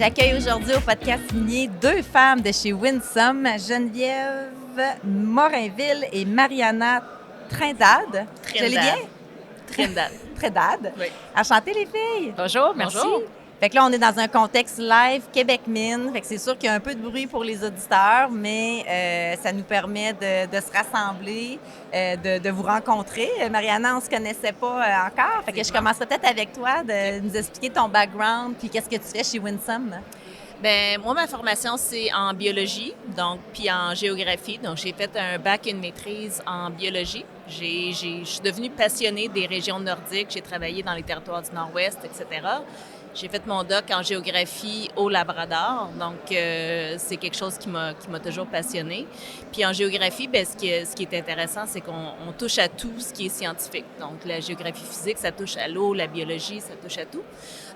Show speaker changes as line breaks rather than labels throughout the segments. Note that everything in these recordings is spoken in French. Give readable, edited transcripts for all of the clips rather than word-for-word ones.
J'accueille aujourd'hui au podcast signé deux femmes de chez Winsome, Geneviève Morinville et Mariana Trindade. Je l'ai bien?
Trindade.
Trindade.
Oui.
Enchantée les filles.
Bonjour, merci.
Bonjour. Fait que là, on est dans un contexte live Québec Mine. Fait que c'est sûr qu'il y a un peu de bruit pour les auditeurs, mais ça nous permet de se rassembler, de vous rencontrer. Mariana, on ne se connaissait pas encore. Fait que je commencerai peut-être avec toi de nous expliquer ton background puis qu'est-ce que tu fais chez Winsome.
Ben moi, ma formation, c'est en biologie, donc puis en géographie. Donc, j'ai fait un bac et une maîtrise en biologie. Je suis devenue passionnée des régions nordiques. J'ai travaillé dans les territoires du Nord-Ouest, etc. J'ai fait mon doc en géographie au Labrador, donc c'est quelque chose qui m'a toujours passionnée. Puis en géographie, ben, ce qui est intéressant, c'est qu'on touche à tout ce qui est scientifique. Donc la géographie physique, ça touche à l'eau, la biologie, ça touche à tout.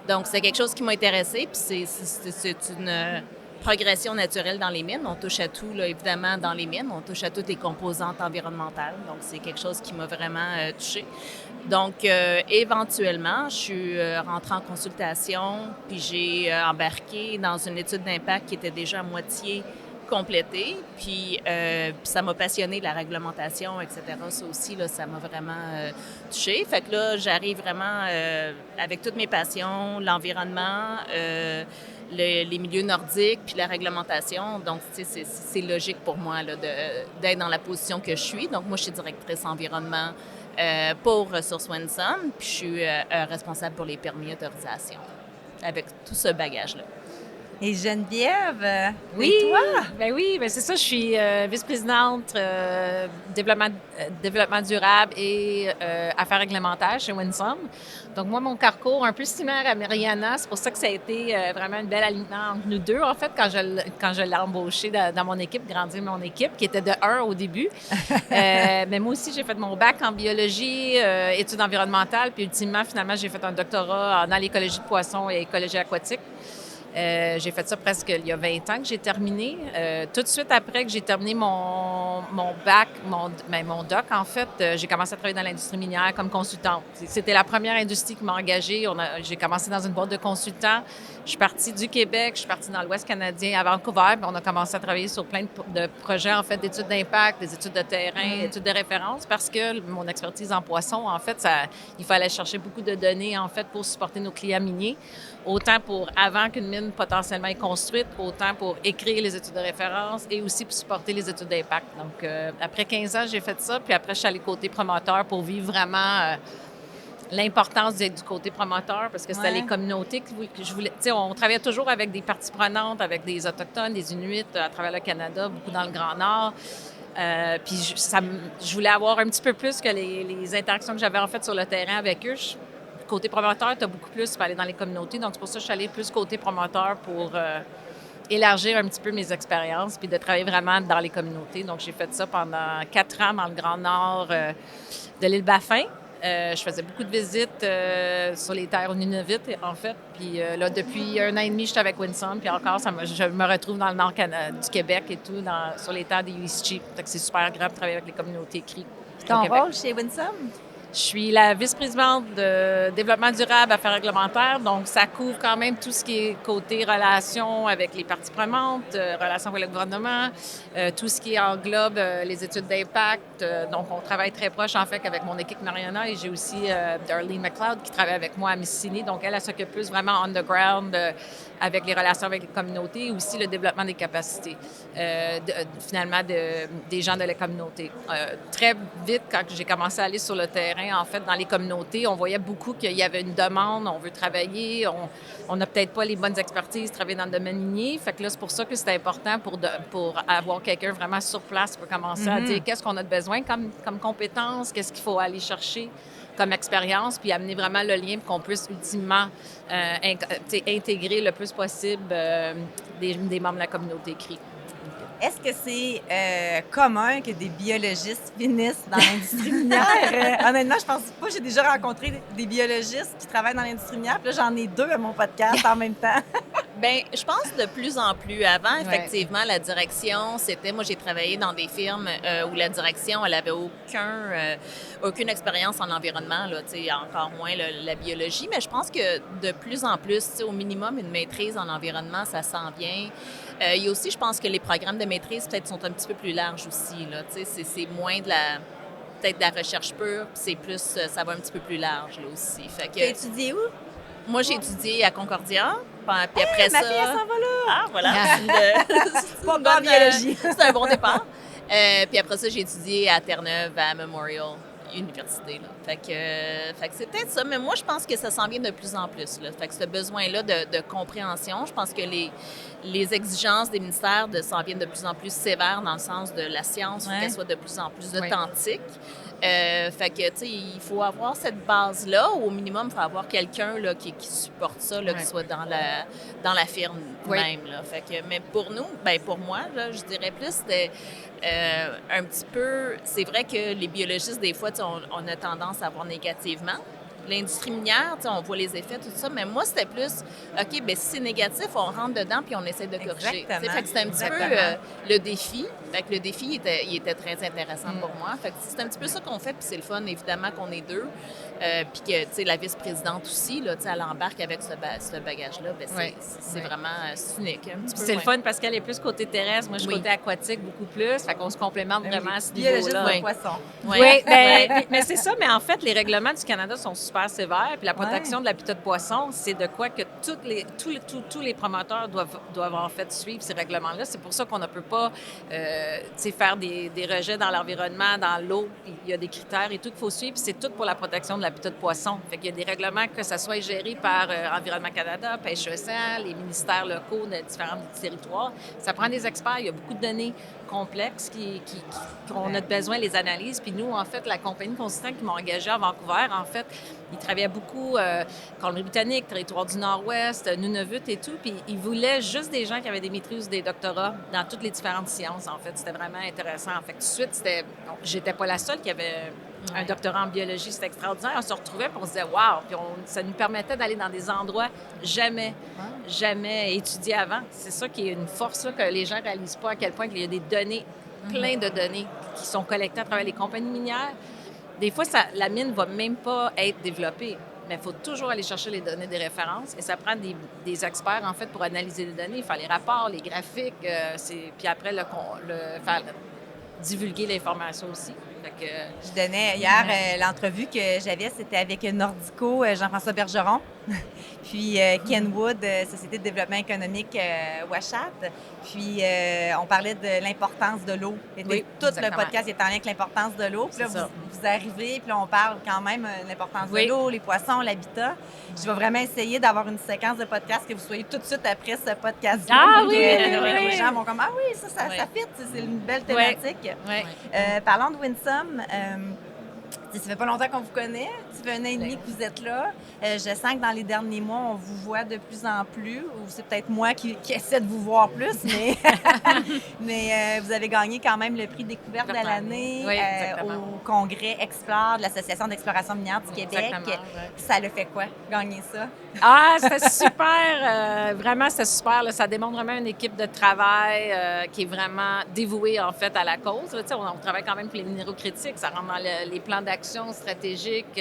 Donc c'est quelque chose qui m'a intéressée, puis c'est une progression naturelle dans les mines. On touche à tout, là, évidemment, dans les mines. On touche à toutes les composantes environnementales. Donc, c'est quelque chose qui m'a vraiment touchée. Donc, éventuellement, je suis rentrée en consultation, puis j'ai embarqué dans une étude d'impact qui était déjà à moitié complétée. Puis ça m'a passionnée, la réglementation, etc. Ça aussi, là, ça m'a vraiment touchée. Fait que là, j'arrive vraiment avec toutes mes passions, l'environnement, les milieux nordiques, puis la réglementation. Donc, c'est logique pour moi là, d'être dans la position que je suis. Donc, moi, je suis directrice environnement pour Ressources Winsome, puis je suis responsable pour les permis d'autorisation avec tout ce bagage-là.
Et Geneviève,
oui,
et toi?
Ben c'est ça, je suis vice-présidente développement durable et affaires réglementaires chez Winsome. Donc moi, mon parcours un peu similaire à Mariana, c'est pour ça que ça a été vraiment une belle alignement entre nous deux, en fait, quand je l'ai embauchée dans mon équipe, grandir mon équipe, qui était de 1 au début. Mais moi aussi, j'ai fait mon bac en biologie, études environnementales, puis ultimement, finalement, j'ai fait un doctorat dans l'écologie de poissons et écologie aquatique. J'ai fait ça presque il y a 20 ans que j'ai terminé. Tout de suite après que j'ai terminé mon bac, mon doc, en fait, j'ai commencé à travailler dans l'industrie minière comme consultante. C'était la première industrie qui m'a engagée. J'ai commencé dans une boîte de consultants. Je suis partie du Québec, je suis partie dans l'Ouest canadien, à Vancouver, puis on a commencé à travailler sur plein de projets, en fait, d'études d'impact, des études de terrain, études de référence, parce que mon expertise en poisson, en fait, il fallait chercher beaucoup de données, en fait, pour supporter nos clients miniers, autant pour avant qu'une mine potentiellement est construite, autant pour écrire les études de référence et aussi pour supporter les études d'impact. Donc, après 15 ans, j'ai fait ça, puis après, je suis allée côté promoteur pour vivre vraiment l'importance d'être du côté promoteur, parce que c'était les communautés que je voulais. Tu sais, on travaillait toujours avec des parties prenantes, avec des Autochtones, des Inuits à travers le Canada, beaucoup dans le Grand Nord. Puis je voulais avoir un petit peu plus que les interactions que j'avais en fait sur le terrain avec eux. Côté promoteur, tu as beaucoup plus pour aller dans les communautés. Donc, c'est pour ça que je suis allée plus côté promoteur pour élargir un petit peu mes expériences puis de travailler vraiment dans les communautés. Donc, j'ai fait ça pendant 4 ans dans le Grand Nord de l'île Baffin. Je faisais beaucoup de visites sur les terres Nunavut, en fait. Puis là, depuis 1 an et demi, je suis avec Winsome. Puis encore, je me retrouve dans le nord du Québec et tout, sur les terres des USG. Donc, c'est super agréable de travailler avec les communautés Cris.
Ton rôle chez Winsome?
Je suis la vice-présidente de développement durable, affaires réglementaires. Donc, ça couvre quand même tout ce qui est côté relations avec les parties prenantes, relations avec le gouvernement, tout ce qui englobe les études d'impact. Donc, on travaille très proche, en fait, avec mon équipe Mariana. Et j'ai aussi Darlene McLeod qui travaille avec moi à Mississini. Donc, elle s'occupe plus vraiment on the ground avec les relations avec les communautés et aussi le développement des capacités, finalement, des gens de la communauté. Très vite, quand j'ai commencé à aller sur le terrain, en fait, dans les communautés, on voyait beaucoup qu'il y avait une demande, on veut travailler, on n'a peut-être pas les bonnes expertises, travailler dans le domaine minier. Fait que là, c'est pour ça que c'était important pour avoir quelqu'un vraiment sur place pour commencer à dire qu'est-ce qu'on a de besoin comme compétences, qu'est-ce qu'il faut aller chercher comme expérience, puis amener vraiment le lien pour qu'on puisse ultimement intégrer le plus possible des membres de la communauté CRI.
Est-ce que c'est commun que des biologistes finissent dans l'industrie minière? Honnêtement, je pense pas. J'ai déjà rencontré des biologistes qui travaillent dans l'industrie minière. Puis là, j'en ai 2 à mon podcast en même temps.
Bien, je pense de plus en plus. Avant, effectivement, la direction, moi, j'ai travaillé dans des firmes où la direction, elle avait aucune expérience en environnement, là, encore moins la biologie. Mais je pense que de plus en plus, au minimum, une maîtrise en environnement, ça s'en vient. Il y a aussi, je pense que les programmes de maîtrise, peut-être, sont un petit peu plus larges aussi, là. C'est moins peut-être de la recherche pure, puis c'est plus, ça va un petit peu plus large, là, aussi. Fait que,
tu as étudié où?
moi, j'ai étudié à Concordia, puis après ça...
Ma fille, elle s'en va là!
Ah, voilà!
Pas en biologie.
C'est un bon départ. Puis après ça, j'ai étudié à Terre-Neuve, à Memorial Université. Là. Fait que c'est peut-être ça, mais moi, je pense que ça s'en vient de plus en plus. Là. Fait que ce besoin-là de compréhension, je pense que les exigences des ministères s'en viennent de plus en plus sévères dans le sens de la science, qu'elle soit de plus en plus authentique. Fait que, tu sais, il faut avoir cette base-là. Au minimum, il faut avoir quelqu'un là, qui supporte ça, là, qui soit dans la firme même. Là. Fait que, mais pour nous, ben pour moi, là, je dirais plus, c'était un petit peu... C'est vrai que les biologistes, des fois, on a tendance à voir négativement. L'industrie minière, on voit les effets, tout ça, mais moi, c'était plus, OK, bien, si c'est négatif, on rentre dedans puis on essaie de corriger. Fait que c'était un petit peu le défi. Fait que le défi, il était très intéressant pour moi. Fait que c'est un petit peu ça qu'on fait, puis c'est le fun, évidemment, qu'on est deux. Puis que, tu sais, la vice-présidente aussi, là, tu sais, elle embarque avec ce bagage-là. Bien, c'est vraiment unique.
C'est le fun parce qu'elle est plus côté terrestre. Moi, je suis côté aquatique beaucoup plus. Fait qu'on se complémente vraiment à ce niveau-là.
Biologiste de poisson.
Oui, mais c'est ça. Mais en fait, les règlements du Canada sont super sévères. Puis la protection de l'habitat de poisson, c'est de quoi que tous les promoteurs doivent en fait suivre ces règlements-là. C'est pour ça qu'on ne peut pas faire des rejets dans l'environnement, dans l'eau. Il y a des critères et tout qu'il faut suivre. Puis c'est tout pour la protection de l'habitat de poisson. Fait qu'il y a des règlements que ça soit géré par Environnement Canada, Pêche Océan, les ministères locaux de différents territoires. Ça prend des experts. Il y a beaucoup de données complexes qu'on a besoin, les analyses. Puis nous, en fait, la compagnie Consistant qui m'a engagée à Vancouver, en fait, ils travaillaient beaucoup Colombie-Britannique, Territoire du Nord-Ouest, Nunavut et tout. Puis ils voulaient juste des gens qui avaient des maîtrises ou des doctorats dans toutes les différentes sciences, en fait. C'était vraiment intéressant. Fait que tout de suite, j'étais pas la seule qui avait un doctorat en biologie. C'était extraordinaire. On se retrouvait et on se disait « wow ». Puis ça nous permettait d'aller dans des endroits jamais étudiés avant. C'est ça qui est une force, là, que les gens ne réalisent pas à quel point il y a des données, plein de données qui sont collectées à travers les compagnies minières. Des fois, la mine ne va même pas être développée, mais il faut toujours aller chercher les données des références et ça prend des experts, en fait, pour analyser les données, faire les rapports, les graphiques, puis après, faire divulguer l'information aussi.
Je donnais hier l'entrevue que j'avais, c'était avec Nordico, Jean-François Bergeron, puis Kenwood, Société de développement économique Ouachat. Puis on parlait de l'importance de l'eau. Tout le podcast est en lien avec l'importance de l'eau. Puis là, vous arrivez, puis là, on parle quand même de l'importance de l'eau, les poissons, l'habitat. Je vais vraiment essayer d'avoir une séquence de podcast que vous soyez tout de suite après ce podcast-là.
Ah oui!
Les gens vont comme « Ah oui, ça fit, c'est une belle thématique. » Parlons de Winsome. Ça fait pas longtemps qu'on vous connaît. Ça fait 1 an et demi que vous êtes là. Je sens que dans les derniers mois, on vous voit de plus en plus. Ou c'est peut-être moi qui essaie de vous voir plus, mais vous avez gagné quand même le prix découverte de l'année au congrès Explore de l'Association d'exploration minière du Québec. Ça le fait quoi, gagner ça?
Ah, c'était super. Vraiment, c'était super. Là. Ça démontre vraiment une équipe de travail qui est vraiment dévouée, en fait, à la cause. Là, on travaille quand même pour les minéraux critiques. Ça rentre dans les plans d'action stratégiques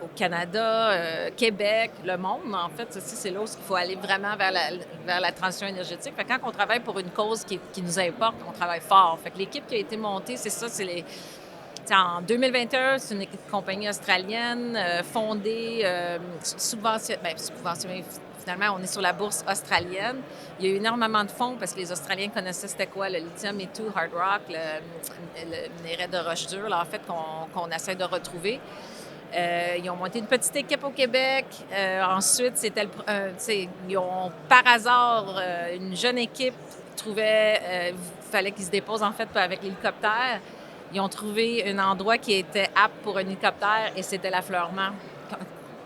au Canada, Québec, le monde. En fait, c'est là où il faut aller vraiment vers la transition énergétique. Fait que quand on travaille pour une cause qui nous importe, on travaille fort. Fait que l'équipe qui a été montée, c'est ça, c'est en 2021, c'est une compagnie australienne fondée, subventionnée. Finalement, on est sur la bourse australienne. Il y a eu énormément de fonds parce que les Australiens connaissaient c'était quoi, le lithium et tout, hard rock, le minerai de roche dure, là, en fait, qu'on essaie de retrouver. Ils ont monté une petite équipe au Québec. Ensuite, ils ont, par hasard, une jeune équipe trouvait, fallait qu'ils se déposent, en fait, avec l'hélicoptère. Ils ont trouvé un endroit qui était apte pour un hélicoptère et c'était l'affleurement,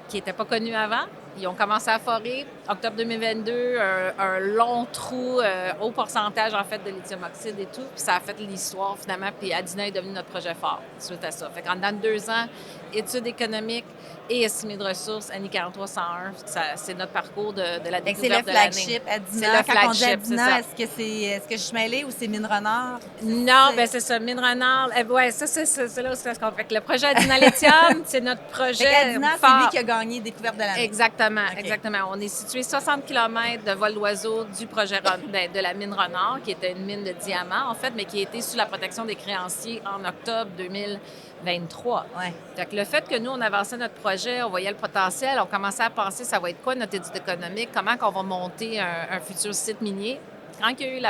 qui n'était pas connu avant. Ils ont commencé à forer. Octobre 2022, un long trou, haut pourcentage, en fait, de lithium oxyde et tout. Puis ça a fait l'histoire, finalement. Puis Adina est devenu notre projet fort suite à ça. Fait qu'en dedans de 2 ans, études économiques, et estimé de ressources Annie 4301. C'est notre parcours de la
Fait que c'est le
découverte de l'année.
flagship à
C'est
Dina.
le
Quand on dit à
flagship, c'est
Dina,
ça.
est-ce que je suis mêlée ou c'est Mine Renard?
Non, ben c'est ça, Mine Renard. Ouais, ça, c'est là où c'est ce qu'on fait. Le projet Adina Lithium, c'est notre
Fait
projet
qu'Adina, c'est
phare.
lui qui a gagné Découverte de l'année.
Exactement,
OK.
exactement. On est situé 60 km de vol d'oiseau du projet de la mine Renard, qui était une mine de diamants, en fait, mais qui a été sous la protection des créanciers en octobre 2023.
Ouais.
Fait que le fait que nous, on avançait notre projet, on voyait le potentiel, on commençait à penser ça va être quoi notre étude économique, comment qu'on va monter un futur site minier. Quand il y a eu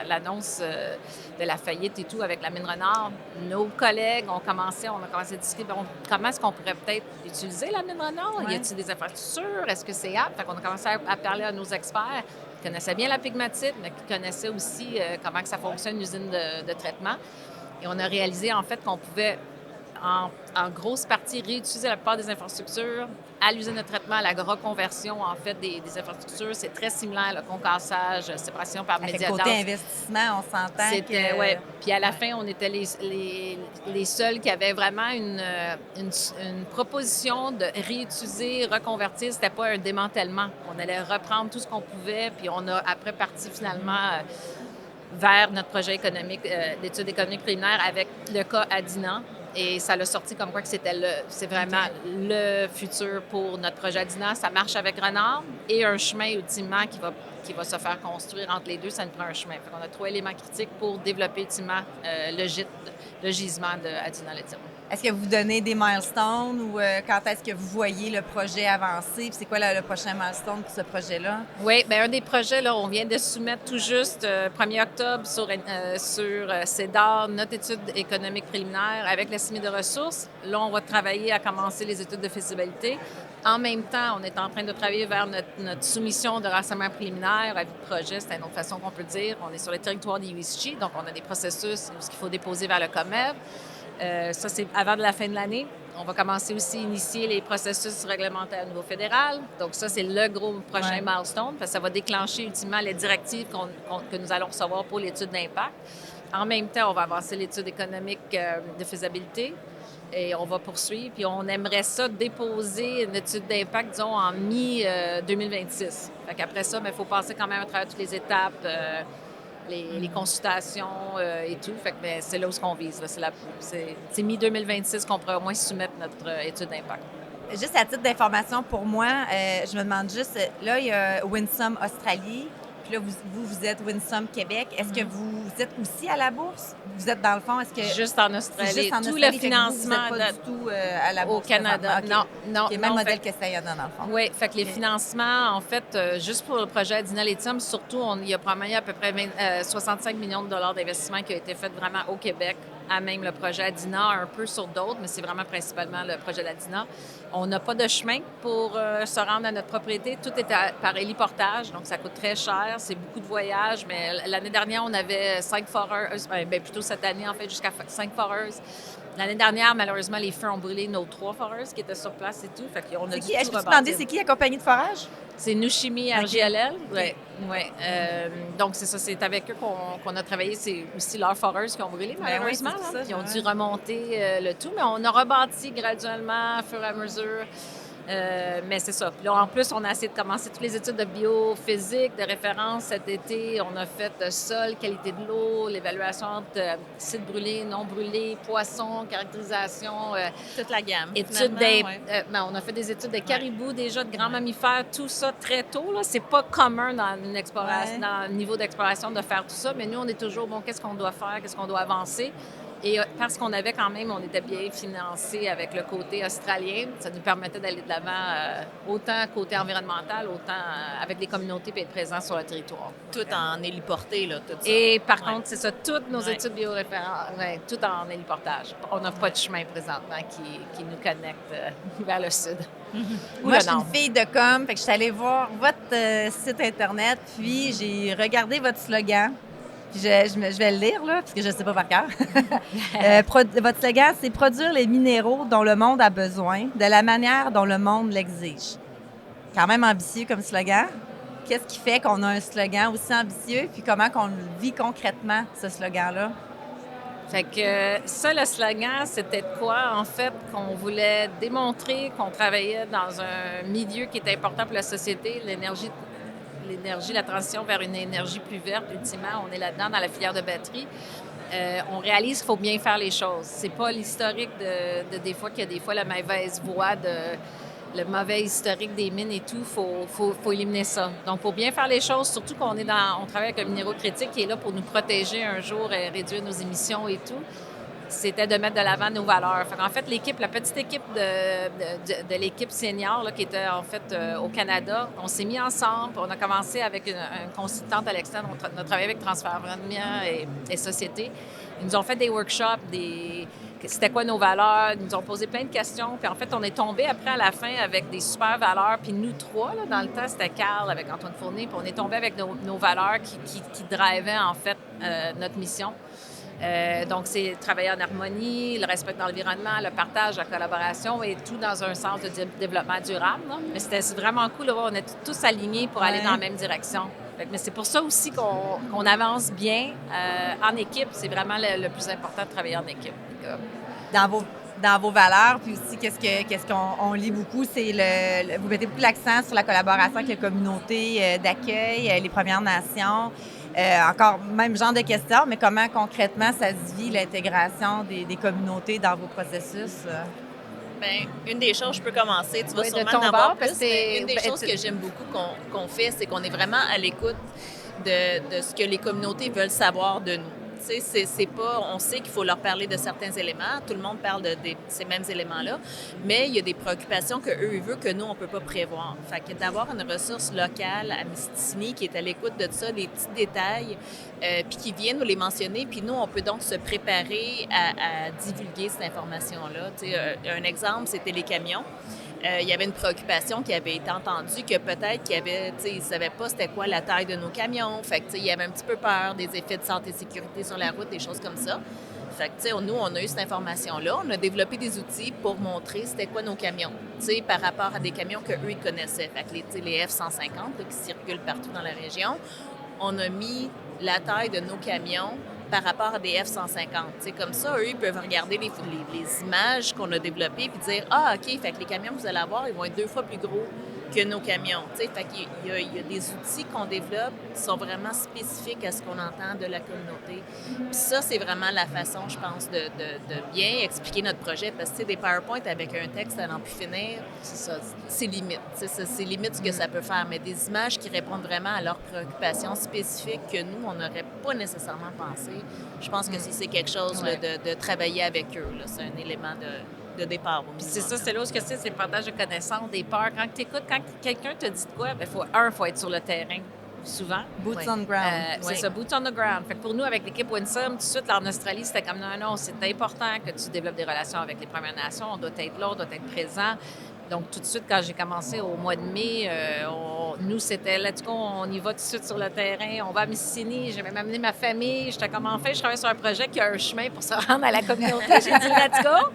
l'annonce de la faillite et tout avec la mine Renard, nos collègues on a commencé à discuter comment est-ce qu'on pourrait peut-être utiliser la mine Renard?
Ouais.
Y a-t-il des infrastructures? Est-ce que c'est apte? Fait qu'on a commencé à parler à nos experts qui connaissaient bien la pegmatite, mais qui connaissaient aussi comment que ça fonctionne, une usine de traitement. Et on a réalisé en fait qu'on pouvait en grosse partie réutiliser la plupart des infrastructures à l'usine de traitement, à la reconversion en fait des infrastructures. C'est très similaire, le concassage, séparation par
Fait que
médiadance.
côté investissement, on s'entend
C'était,
que...
ouais. Puis à la fin, on était les seuls qui avaient vraiment une proposition de réutiliser, reconvertir. C'était pas un démantèlement. On allait reprendre tout ce qu'on pouvait, puis on a après parti finalement vers notre projet économique, d'études économiques préliminaires avec le cas Adina. Et ça l'a sorti comme quoi que c'est vraiment le futur pour notre projet Adina. Ça marche avec Renard et un chemin ultimement qui va se faire construire entre les deux. Ça nous prend un chemin. Fait qu'on a 3 éléments critiques pour développer ultimement le gisement de Adina Lithium.
Est-ce que vous donnez des milestones ou quand est-ce que vous voyez le projet avancer? Puis c'est quoi le prochain milestone pour ce projet-là?
Oui, bien un des projets, là, on vient de soumettre tout juste 1er octobre sur CEDAR, notre étude économique préliminaire avec l'estimé de ressources. Là, on va travailler à commencer les études de faisabilité. En même temps, on est en train de travailler vers notre soumission de rassemblement préliminaire avec le projet. C'est une autre façon qu'on peut dire. On est sur le territoire des USG, donc on a des processus qu'il faut déposer vers le COMEV. Ça, c'est avant de la fin de l'année. On va commencer aussi à initier les processus réglementaires au niveau fédéral. Donc ça, c'est le gros prochain milestone, parce que ça va déclencher ultimement les directives que nous allons recevoir pour l'étude d'impact. En même temps, on va avancer l'étude économique de faisabilité et on va poursuivre. Puis on aimerait ça déposer une étude d'impact, disons, en mi-2026. Fait qu'après ça, il faut passer quand même à travers toutes les étapes, les consultations et tout. Fait que c'est là où on vise. C'est mi-2026 qu'on pourrait au moins soumettre notre étude d'impact.
Juste à titre d'information pour moi, je me demande juste, là, il y a Winsome Australie, puis là, vous êtes Winsome Québec. Est-ce que vous êtes aussi à la bourse? Vous êtes dans le fond, est-ce que...
Juste en Australie.
Juste en
tout
Australie,
le financement
vous n'êtes pas du tout à la bourse
au Canada.
Okay.
Non.
C'est le même modèle que Sayona, dans le fond.
Oui, fait que les financements, en fait, juste pour le projet Adina Lithium, surtout, il y a probablement à peu près 65 millions de dollars d'investissement qui a été fait vraiment au Québec, à même le projet Adina, un peu sur d'autres, mais c'est vraiment principalement le projet d'Adina. On n'a pas de chemin pour se rendre à notre propriété. Tout est par héliportage, donc ça coûte très cher. C'est beaucoup de voyages, mais l'année dernière, on avait 5 foreuses, plutôt cette année, en fait, jusqu'à 5 foreuses. L'année dernière, malheureusement, les feux ont brûlé nos 3 foreuses qui étaient sur place et tout. Fait qu'on a dû tout
Est-ce que tu
rebâtir.
demandais c'est qui la compagnie de forage?
C'est Nushimi RGLL.
Okay.
Oui. Donc, c'est ça. C'est avec eux qu'on a travaillé. C'est aussi leurs foreuses qui ont brûlé, malheureusement.
Oui,
Ils ont dû remonter le tout. Mais on a rebâti graduellement, au fur et à mesure. Mais c'est ça. Puis là, en plus, on a essayé de commencer toutes les études de biophysique, de référence cet été. On a fait sol, qualité de l'eau, l'évaluation de sites brûlés, non brûlés, poissons, caractérisation.
Toute la gamme.
On a fait des études de caribous, déjà de grands mammifères, tout ça très tôt. Là. C'est pas commun dans une exploration, dans le niveau d'exploration de faire tout ça, mais nous, on est toujours, qu'est-ce qu'on doit faire, qu'est-ce qu'on doit avancer? Et parce qu'on avait quand même, on était bien financé avec le côté australien, ça nous permettait d'aller de l'avant autant côté environnemental, autant avec les communautés et être présents sur le territoire.
Tout en héliporté, là, tout ça.
Et par contre, c'est ça, toutes nos études bioréférentes, tout en héliportage. On n'a pas de chemin présentement qui nous connecte vers le sud.
Moi, je suis une fille de com, fait que je suis allée voir votre site Internet, puis j'ai regardé votre slogan. Puis je vais le lire, là, parce que je ne sais pas par cœur. Votre slogan, c'est « Produire les minéraux dont le monde a besoin, de la manière dont le monde l'exige ». Quand même ambitieux comme slogan. Qu'est-ce qui fait qu'on a un slogan aussi ambitieux, puis comment qu'on le vit concrètement, ce slogan-là?
Fait que ça, le slogan, c'était de quoi? En fait, qu'on voulait démontrer qu'on travaillait dans un milieu qui est important pour la société, l'énergie, la transition vers une énergie plus verte, ultimement, on est là-dedans dans la filière de batterie. On réalise qu'il faut bien faire les choses. C'est pas l'historique de des fois qu'il y a des fois la mauvaise voie le mauvais historique des mines et tout, faut éliminer ça. Donc, pour bien faire les choses, surtout qu'on on travaille avec un minéraux critique qui est là pour nous protéger un jour et réduire nos émissions et tout, c'était de mettre de l'avant nos valeurs. En fait, la petite équipe de l'équipe senior là, qui était en fait au Canada, on s'est mis ensemble, on a commencé avec une consultante à l'externe, on a travaillé avec Transfert et Société. Ils nous ont fait des workshops, c'était quoi nos valeurs, ils nous ont posé plein de questions. Puis en fait, on est tombé après à la fin avec des super valeurs. Puis nous trois, là, dans le temps, c'était Carl avec Antoine Fournier. Puis on est tombé avec nos valeurs qui drivaient en fait notre mission. Donc, c'est travailler en harmonie, le respect de l'environnement, le partage, la collaboration et tout dans un sens de développement durable. Là. Mais c'était vraiment cool. Là, on est tous alignés pour aller dans la même direction. Mais c'est pour ça aussi qu'on avance bien en équipe. C'est vraiment le plus important de travailler en équipe.
Dans vos valeurs, puis aussi qu'est-ce qu'on lit beaucoup, c'est vous mettez beaucoup l'accent sur la collaboration avec les communautés d'accueil, les Premières Nations. Encore même genre de questions, mais comment concrètement ça se vit l'intégration des communautés dans vos processus?
Bien, une des choses, je peux commencer, tu vas sûrement en avoir plus, mais une des choses que j'aime beaucoup qu'on fait, c'est qu'on est vraiment à l'écoute de ce que les communautés veulent savoir de nous. Tu sais, c'est pas... On sait qu'il faut leur parler de certains éléments. Tout le monde parle de ces mêmes éléments-là. Mais il y a des préoccupations qu'eux, ils veulent que nous, on peut pas prévoir. Fait que d'avoir une ressource locale à Mistassini qui est à l'écoute de ça, des petits détails, puis qui viennent nous les mentionner. Puis nous, on peut donc se préparer à divulguer cette information-là. Tu sais, un exemple, c'était les camions. Il y avait une préoccupation qui avait été entendue que peut-être qu'ils ne savaient pas c'était quoi la taille de nos camions. Fait que, il y avait un petit peu peur des effets de santé et sécurité sur la route, des choses comme ça. Fait que, nous, on a eu cette information-là. On a développé des outils pour montrer c'était quoi nos camions, par rapport à des camions qu'eux, ils connaissaient. Fait que les F-150 là, qui circulent partout dans la région, on a mis la taille de nos camions par rapport à des F-150. Comme ça, eux, ils peuvent regarder les images qu'on a développées puis dire « Ah, OK, fait que les camions que vous allez avoir, ils vont être 2 fois plus gros que nos camions. » Fait qu'il y a des outils qu'on développe qui sont vraiment spécifiques à ce qu'on entend de la communauté. Puis ça, c'est vraiment la façon, je pense, de bien expliquer notre projet parce que des PowerPoint avec un texte à n'en plus finir, c'est limite. C'est limite ce que ça peut faire. Mais des images qui répondent vraiment à leurs préoccupations spécifiques que nous, on n'aurait pas nécessairement pensé. Je pense que c'est quelque chose là, de travailler avec eux. Là. C'est un élément de départ. Puis
c'est ça, c'est là où c'est le partage de connaissances, des peurs. Quand tu écoutes, quand quelqu'un te dit de quoi, il faut être sur le terrain, souvent.
Boots on ground.
C'est ça, boots on the ground. Fait que pour nous, avec l'équipe Winsome, tout de suite, là, en Australie, c'était comme non, c'est important que tu développes des relations avec les Premières Nations. On doit être là, on doit être présent. Donc, tout de suite, quand j'ai commencé au mois de mai, nous, c'était let's go, on y va tout de suite sur le terrain, on va à Mistassini. J'ai même amené ma famille. J'étais comme, enfin, je travaille sur un projet qui a un chemin pour se rendre à la communauté. J'ai dit, let's go.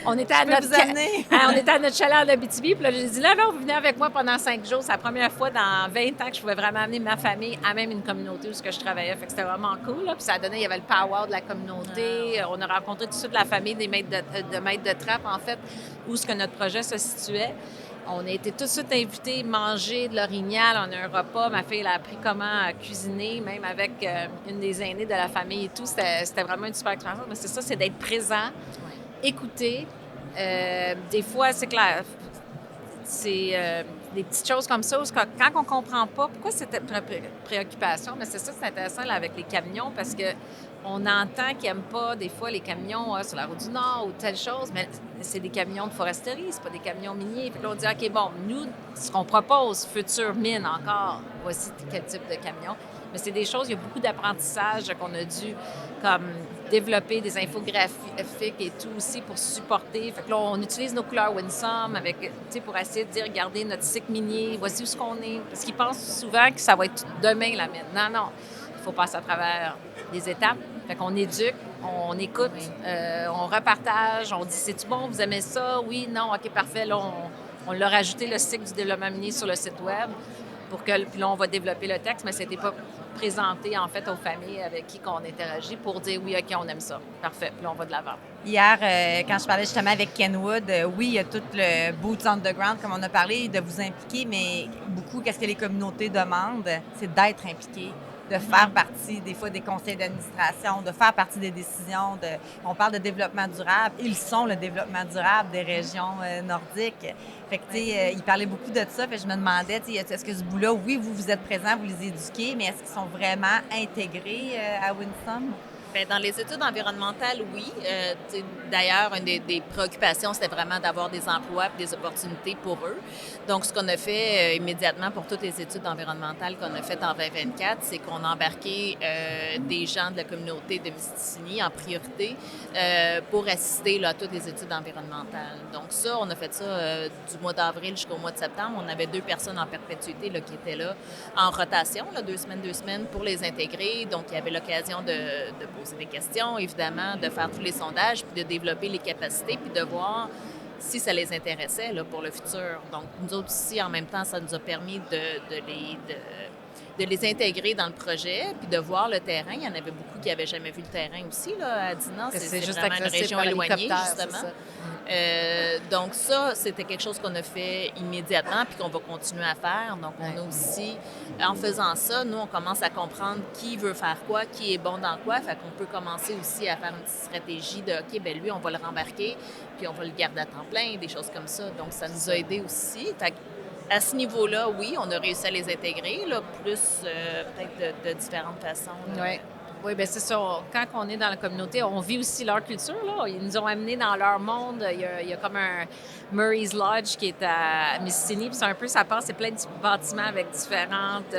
On était à notre chalet en Abitibi. Puis là, j'ai dit, là, vous venez avec moi pendant 5 jours. C'est la première fois dans 20 ans que je pouvais vraiment amener ma famille à même une communauté où je travaillais. Fait que c'était vraiment cool. Là. Puis ça a donné, il y avait le power de la communauté. On a rencontré tout de suite la famille des maîtres de trappe, en fait, où ce que notre projet se situait. On a été tout de suite invités à manger de l'orignal. On a un repas. Ma fille, elle a appris comment cuisiner, même avec une des aînées de la famille et tout. C'était vraiment une super expérience. Mais c'est ça, c'est d'être présent. Écouter. Des fois, c'est clair, c'est des petites choses comme ça où quand on ne comprend pas pourquoi c'était préoccupation, mais c'est ça, c'est intéressant là, avec les camions parce que on entend qu'ils n'aiment pas des fois les camions sur la route du Nord ou telle chose, mais c'est des camions de foresterie, c'est pas des camions miniers. Puis là, on dit, OK, bon, nous, ce qu'on propose, future mine encore, voici quel type de camion. Mais c'est des choses, il y a beaucoup d'apprentissage qu'on a dû comme développer des infographiques et tout aussi pour supporter. Fait que là, on utilise nos couleurs Winsome pour essayer de dire, regardez notre cycle minier, voici où ce qu'on est. Parce qu'ils pensent souvent que ça va être demain la mine. Non, il faut passer à travers des étapes. Fait qu'on éduque, on écoute, on repartage, on dit, c'est-tu bon, vous aimez ça? Oui, non, OK, parfait. Là, on l'a rajouté le cycle du développement minier sur le site web. Puis là, on va développer le texte, mais c'était pas présenter, en fait, aux familles avec qui on interagit pour dire, oui, OK, on aime ça. Parfait. Puis là, on va de l'avant.
Hier, quand je parlais justement avec Kenwood, oui, il y a tout le boots on the ground, comme on a parlé, de vous impliquer, mais beaucoup, qu'est-ce que les communautés demandent, c'est d'être impliqués, de faire partie, des fois, des conseils d'administration, de faire partie des décisions. On parle de développement durable. Ils sont le développement durable des régions nordiques. Fait que, tu sais, ils parlaient beaucoup de ça. Fait que je me demandais, tu sais, est-ce que ce bout-là, oui, vous êtes présents, vous les éduquez, mais est-ce qu'ils sont vraiment intégrés à Winsome?
Bien, dans les études environnementales, oui. D'ailleurs, une des préoccupations, c'était vraiment d'avoir des emplois et des opportunités pour eux. Donc, ce qu'on a fait immédiatement pour toutes les études environnementales qu'on a faites en 2024, c'est qu'on a embarqué des gens de la communauté de Mistassini en priorité pour assister là, à toutes les études environnementales. Donc ça, on a fait ça du mois d'avril jusqu'au mois de septembre. On avait 2 personnes en perpétuité là, qui étaient là en rotation, là, 2 semaines pour les intégrer. Donc, il y avait l'occasion de poser des questions, évidemment, de faire tous les sondages, puis de développer les capacités, puis de voir si ça les intéressait là, pour le futur. Donc, nous autres ici, en même temps, ça nous a permis de les intégrer dans le projet, puis de voir le terrain. Il y en avait beaucoup qui n'avaient jamais vu le terrain aussi, là, à Dinant. C'est
juste
vraiment une région éloignée, justement. Donc ça, c'était quelque chose qu'on a fait immédiatement puis qu'on va continuer à faire. Donc on a aussi, en faisant ça, nous, on commence à comprendre qui veut faire quoi, qui est bon dans quoi. Fait qu'on peut commencer aussi à faire une petite stratégie de, OK, bien lui, on va le rembarquer puis on va le garder à temps plein, des choses comme ça. Donc ça nous a aidés aussi. Fait à ce niveau-là, oui, on a réussi à les intégrer, là, plus peut-être de différentes façons.
Oui. Oui, bien c'est ça. Quand on est dans la communauté, on vit aussi leur culture. Là. Ils nous ont amenés dans leur monde. Il y a comme un Murray's Lodge qui est à Mistassini. Puis c'est un peu, ça passe, c'est plein de bâtiments avec différentes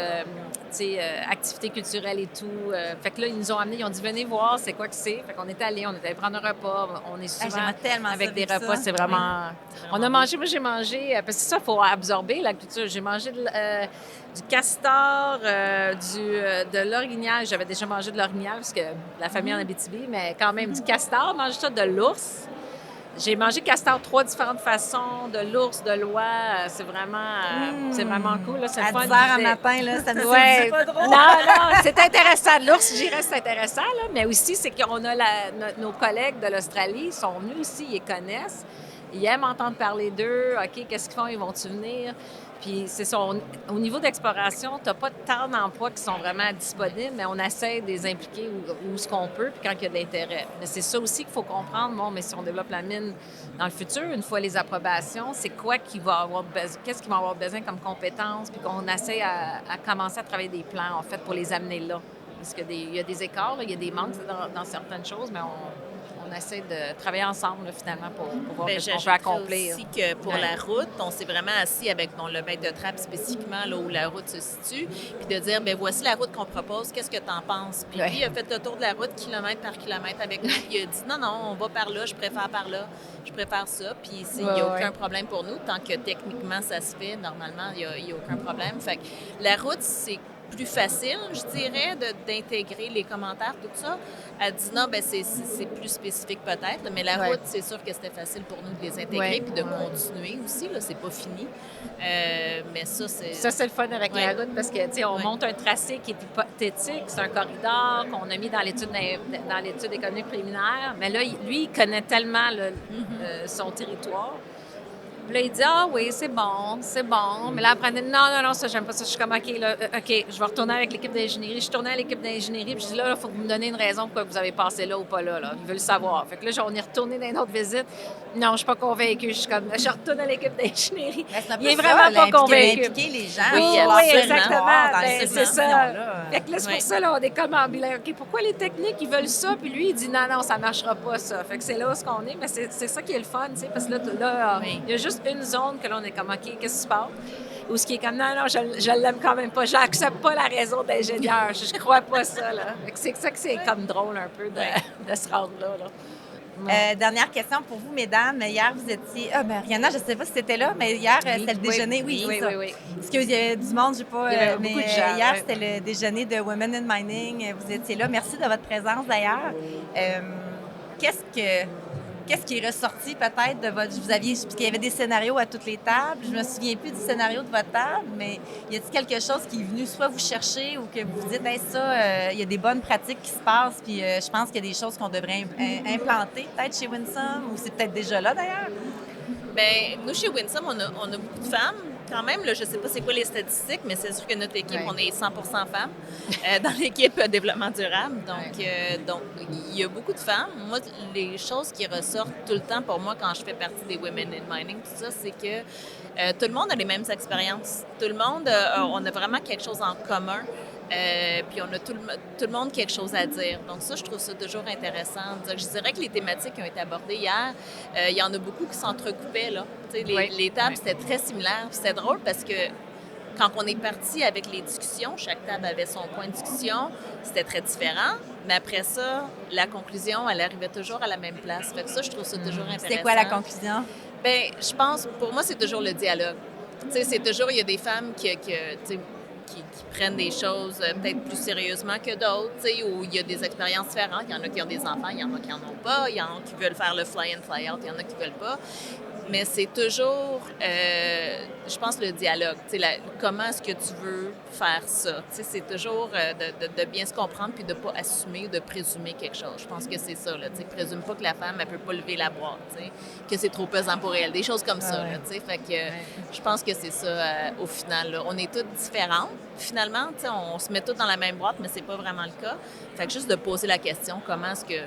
activités culturelles et tout. Fait que là, ils nous ont amenés, ils ont dit, venez voir, c'est quoi que c'est. Fait qu'on était allés, on était allés prendre un repas. On est souvent avec des repas. C'est vraiment... Oui. On a mangé, moi j'ai mangé, parce que c'est ça, il faut absorber la culture. J'ai mangé du castor, de l'orignal. J'avais déjà mangé de l'orignal parce que la famille en Abitibi, mais quand même du castor. Mangé ça, de l'ours. J'ai mangé castor 3 différentes façons, de l'ours, de l'oie. C'est vraiment cool. Là. C'est
à
le fun.
10 heures le matin, là, ça nous
ouais.
dit pas trop.
Non, c'est intéressant. L'ours, je dirais, c'est intéressant. Là. Mais aussi, c'est qu'on a nos collègues de l'Australie, ils sont venus ici, ils les connaissent. Ils aiment entendre parler d'eux. OK, qu'est-ce qu'ils font? Ils vont-tu venir? Puis c'est ça, au niveau d'exploration, tu n'as pas tant d'emplois qui sont vraiment disponibles, mais on essaie de les impliquer où ce qu'on peut, puis quand il y a de l'intérêt. Mais c'est ça aussi qu'il faut comprendre. Bon, mais si on développe la mine dans le futur, une fois les approbations, c'est quoi qui va avoir besoin, qu'est-ce qu'ils vont avoir besoin comme compétences, puis qu'on essaie à commencer à travailler des plans, en fait, pour les amener là. Parce qu'il y a des écarts, il y a des manques dans certaines choses, mais on essaie de travailler ensemble, là, finalement, pour voir ce qu'on peut accomplir.
Aussi que pour la route, on s'est vraiment assis avec le maître de trappe spécifiquement là où la route se situe, puis de dire, bien, voici la route qu'on propose, qu'est-ce que tu en penses? Puis lui, il a fait le tour de la route kilomètre par kilomètre avec nous, puis il a dit, non, on va par là, je préfère par là, je préfère ça, puis il n'y a aucun problème pour nous, tant que techniquement ça se fait, normalement, il n'y a aucun problème. Fait que la route, c'est plus facile, je dirais, d'intégrer les commentaires, tout ça. À Dinant, ben c'est plus spécifique peut-être, mais la route, c'est sûr que c'était facile pour nous de les intégrer puis de continuer aussi. Là, c'est pas fini. Mais ça, c'est...
Ça, c'est le fun avec la route parce que, tu sais, on monte un tracé qui est hypothétique. C'est un corridor qu'on a mis dans l'étude économique préliminaire. Mais là, lui, il connaît tellement son territoire. Puis là, il dit, ah oui, c'est bon. Mais là, après, non, ça, j'aime pas ça. Je suis comme, OK, je vais retourner avec l'équipe d'ingénierie. Je suis tournée à l'équipe d'ingénierie, puis je dis, là, il faut que vous me donniez une raison pourquoi vous avez passé là ou pas là. Ils veulent le savoir. Fait que là, on est retourné dans une autre visite. Non, je suis pas convaincue. Je retourne à l'équipe d'ingénierie. Il est vraiment pas convaincu.
Impliquer les gens.
Oui, exactement. C'est ça. Fait que là, c'est
Oui.
pour ça, là, on est comme ambulant. OK, pourquoi les techniques, ils veulent ça? Puis lui, il dit, non, ça marchera pas, ça. Fait que c'est là où on est. Mais c'est ça qui est le fun, tu sais, parce que là, il y a juste une zone que là, on est comme, OK, qu'est-ce qui se passe? Ou ce qui est comme, non, je l'aime quand même pas. J'accepte pas la raison d'ingénieur. Je crois pas ça, là. Fait que c'est ça que c'est comme drôle un peu de se rendre là.
Dernière question pour vous, mesdames. Hier, vous étiez... Rihanna, je ne sais pas si c'était là, mais hier, c'était le déjeuner. Oui. Parce qu'il y a du monde, je ne sais pas, mais
beaucoup de gens,
hier, c'était le déjeuner de Women in Mining. Vous étiez là. Merci de votre présence, d'ailleurs. Qu'est-ce que qu'est-ce qui est ressorti peut-être de votre... Vous aviez expliqué qu'il y avait des scénarios à toutes les tables. Je me souviens plus du scénario de votre table, mais y a-t-il quelque chose qui est venu soit vous chercher ou que vous vous dites, hey, ça, il y a des bonnes pratiques qui se passent, puis je pense qu'il y a des choses qu'on devrait implanter peut-être chez Winsome, ou c'est peut-être déjà là d'ailleurs?
Bien, nous, chez Winsome, on a beaucoup de femmes. Quand même, là, je ne sais pas c'est quoi les statistiques, mais c'est sûr que notre équipe, on est 100% femmes dans l'équipe développement durable. Donc, il y a beaucoup de femmes. Moi, les choses qui ressortent tout le temps pour moi quand je fais partie des Women in Mining, tout ça, c'est que tout le monde a les mêmes expériences. Tout le monde, on a vraiment quelque chose en commun. Puis on a tout le monde quelque chose à dire. Donc ça, je trouve ça toujours intéressant. Je dirais que les thématiques qui ont été abordées hier, il y en a beaucoup qui s'entrecoupaient, là. Les tables, c'était très similaire. C'était drôle parce que quand on est parti avec les discussions, chaque table avait son point de discussion, c'était très différent. Mais après ça, la conclusion, elle arrivait toujours à la même place. Fait que ça, je trouve ça toujours intéressant.
C'était quoi la conclusion?
Bien, je pense, pour moi, c'est toujours le dialogue. C'est toujours, il y a des femmes qui prennent des choses peut-être plus sérieusement que d'autres, où il y a des expériences différentes. Il y en a qui ont des enfants, il y en a qui n'en ont pas, il y en a qui veulent faire le fly-in, fly-out, il y en a qui ne veulent pas. Mais c'est toujours, je pense, le dialogue. Comment est-ce que tu veux faire ça? C'est toujours de bien se comprendre puis de ne pas assumer ou de présumer quelque chose. Je pense que c'est ça. Présume pas que la femme ne peut pas lever la boîte, que c'est trop pesant pour elle. Des choses comme ça. Là, fait que, je pense que c'est ça au final. Là. On est toutes différentes. Finalement, on se met toutes dans la même boîte, mais c'est pas vraiment le cas. Fait que juste de poser la question, comment est-ce que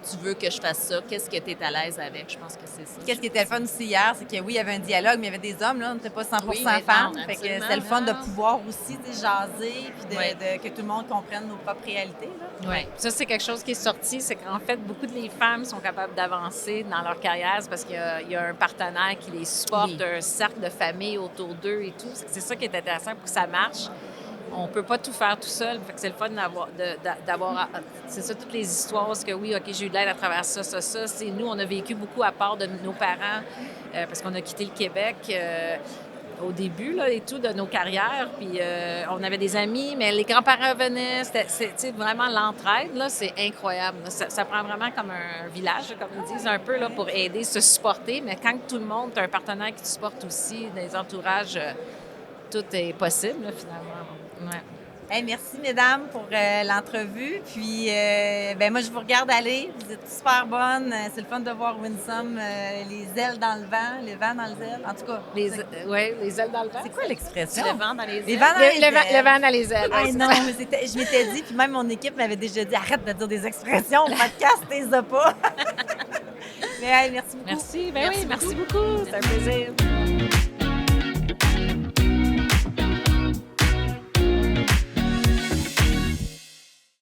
tu veux que je fasse ça? Qu'est-ce que tu es à l'aise avec? Je pense que c'est ça.
Qu'est-ce qui était le fun aussi hier, c'est que oui, il y avait un dialogue, mais il y avait des hommes, là, on n'était pas 100% femmes. Fait que c'était le fun de pouvoir aussi jaser puis que tout le monde comprenne nos propres réalités.
Oui. Ça, c'est quelque chose qui est sorti, c'est qu'en fait, beaucoup de les femmes sont capables d'avancer dans leur carrière parce qu'il y a un partenaire qui les supporte, un cercle de famille autour d'eux et tout. C'est ça qui est intéressant pour que ça marche. On peut pas tout faire tout seul. Fait que c'est le fun d'avoir c'est ça, toutes les histoires. Parce que oui, OK, j'ai eu de l'aide à travers ça. C'est nous, on a vécu beaucoup à part de nos parents parce qu'on a quitté le Québec au début là, et tout de nos carrières. Puis on avait des amis, mais les grands-parents venaient. C'est vraiment l'entraide, là, c'est incroyable. Ça prend vraiment comme un village, comme ils disent, un peu là, pour aider, se supporter. Mais quand tout le monde, tu as un partenaire qui te supporte aussi, des entourages, tout est possible, là, finalement. Ouais.
Hey, merci, mesdames, pour l'entrevue. Puis, moi, je vous regarde aller. Vous êtes super bonnes. C'est le fun de voir Winsome, les ailes dans le vent, les vents dans les ailes. En tout cas,
les ailes dans le vent.
C'est quoi l'expression?
Le vent dans les ailes.
Le vent dans les ailes.
Ah, non, mais je m'étais dit, puis même mon équipe m'avait déjà dit, arrête de dire des expressions, au podcast, t'es pas. Mais hey, merci beaucoup.
Merci. Ben merci beaucoup. C'est un plaisir.